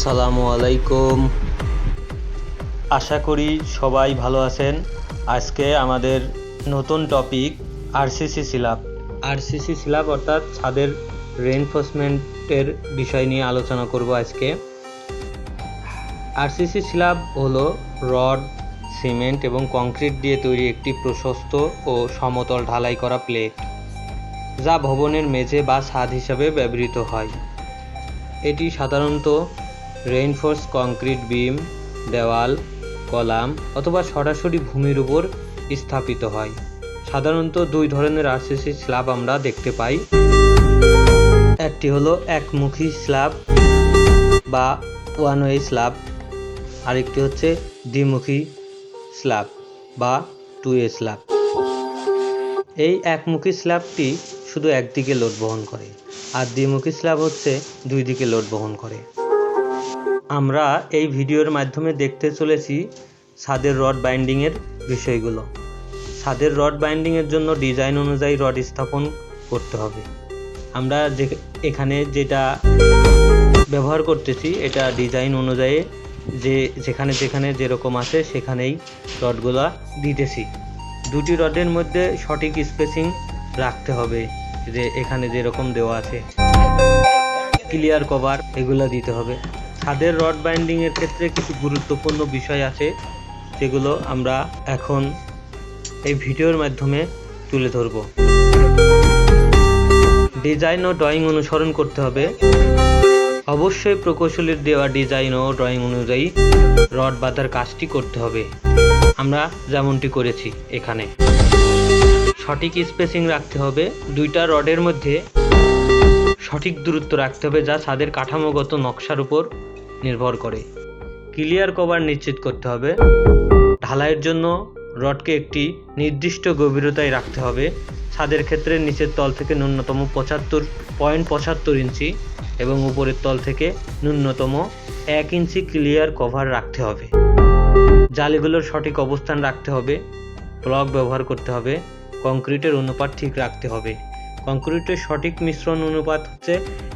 আসসালামু আলাইকুম। আশা করি সবাই ভালো আছেন। আজকে আমাদের নতুন topic RCC slab. RCC slab অর্থাৎ ছাদের রেইনফোর্সমেন্টের বিষয় নিয়ে আলোচনা করব আজকে। আরসিসি স্ল্যাব হলো রড, সিমেন্ট এবং কংক্রিট দিয়ে তৈরি একটি প্রশস্ত ও সমতল ঢালাই করা প্লেট, যা ভবনের মেঝে বা ছাদ হিসাবে ব্যবহৃত হয়। এটি সাধারণত রেইনফোর্স কংক্রিট বিম, দেওয়াল, কলাম অথবা সরাসরি ভূমির উপর স্থাপিত হয়। সাধারণত দুই ধরনের আরসিসি স্ল্যাব আমরা দেখতে পাই। একটি হলো একমুখী স্ল্যাব বা ওয়ান ওয়ে স্ল্যাব, আরেকটি হচ্ছে দ্বিমুখী স্ল্যাব বা টু ওয়ে স্ল্যাব। এই একমুখী স্ল্যাবটি শুধু একদিকে লোড বহন করে, আর দ্বিমুখী স্ল্যাব হচ্ছে দুই দিকে লোড বহন করে। আমরা এই ভিডিওর মাধ্যমে দেখতে চলেছি ছাদের রড বাইন্ডিংয়ের বিষয়গুলো। ছাদের রড বাইন্ডিংয়ের জন্য ডিজাইন অনুযায়ী রড স্থাপন করতে হবে। আমরা এখানে যেটা ব্যবহার করতেছি এটা ডিজাইন অনুযায়ী যেখানে যেখানে যেরকম আছে সেখানেই রডগুলা দিতেছি। দুটি রডের মধ্যে সঠিক স্পেসিং রাখতে হবে, যে এখানে যেরকম দেওয়া আছে। ক্লিয়ার কভার এগুলো দিতে হবে। ছাদের রড বাইন্ডিংয়ের ক্ষেত্রে কিছু গুরুত্বপূর্ণ বিষয় আছে, যেগুলো আমরা এখন এই ভিডিওর মাধ্যমে তুলে ধরব। ডিজাইন ও ড্রয়িং অনুসরণ করতে হবে। অবশ্যই প্রকৌশলীর দেওয়া ডিজাইন ও ড্রয়িং অনুযায়ী রড বাঁধার কাজটি করতে হবে, আমরা যেমনটি করেছি এখানে। সঠিক স্পেসিং রাখতে হবে। দুইটা রডের মধ্যে সঠিক দূরত্ব রাখতে হবে, যা ছাদের কাঠামোগত নকশার উপর নির্ভর করে। ক্লিয়ার কভার নিশ্চিত করতে হবে। ঢালাইয়ের জন্য রডকে একটি নির্দিষ্ট গভীরতায় রাখতে হবে। ছাদের ক্ষেত্রে নিচের তল থেকে ন্যূনতম 75.75 ইঞ্চি এবং উপরের তল থেকে ন্যূনতম 1 ইঞ্চি ক্লিয়ার কভার রাখতে হবে। জালিগুলোর সঠিক অবস্থান রাখতে হবে। ব্লক ব্যবহার করতে হবে। কংক্রিটের অনুপাত ঠিক রাখতে হবে। কংক্রিটের সঠিক মিশ্রণ অনুপাত হচ্ছে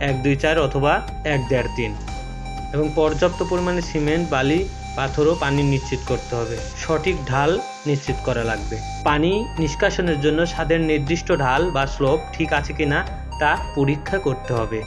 1-2-4 অথবা 1-1.5-3 এবং পর্যাপ্ত পরিমাণে সিমেন্ট, বালি, পাথর ও পানি নিশ্চিত করতে হবে। সঠিক ঢাল নিশ্চিত করা লাগবে। পানি নিষ্কাশনের জন্য ছাদের নির্দিষ্ট ঢাল বা স্লোপ ঠিক আছে কিনা তা পরীক্ষা করতে হবে।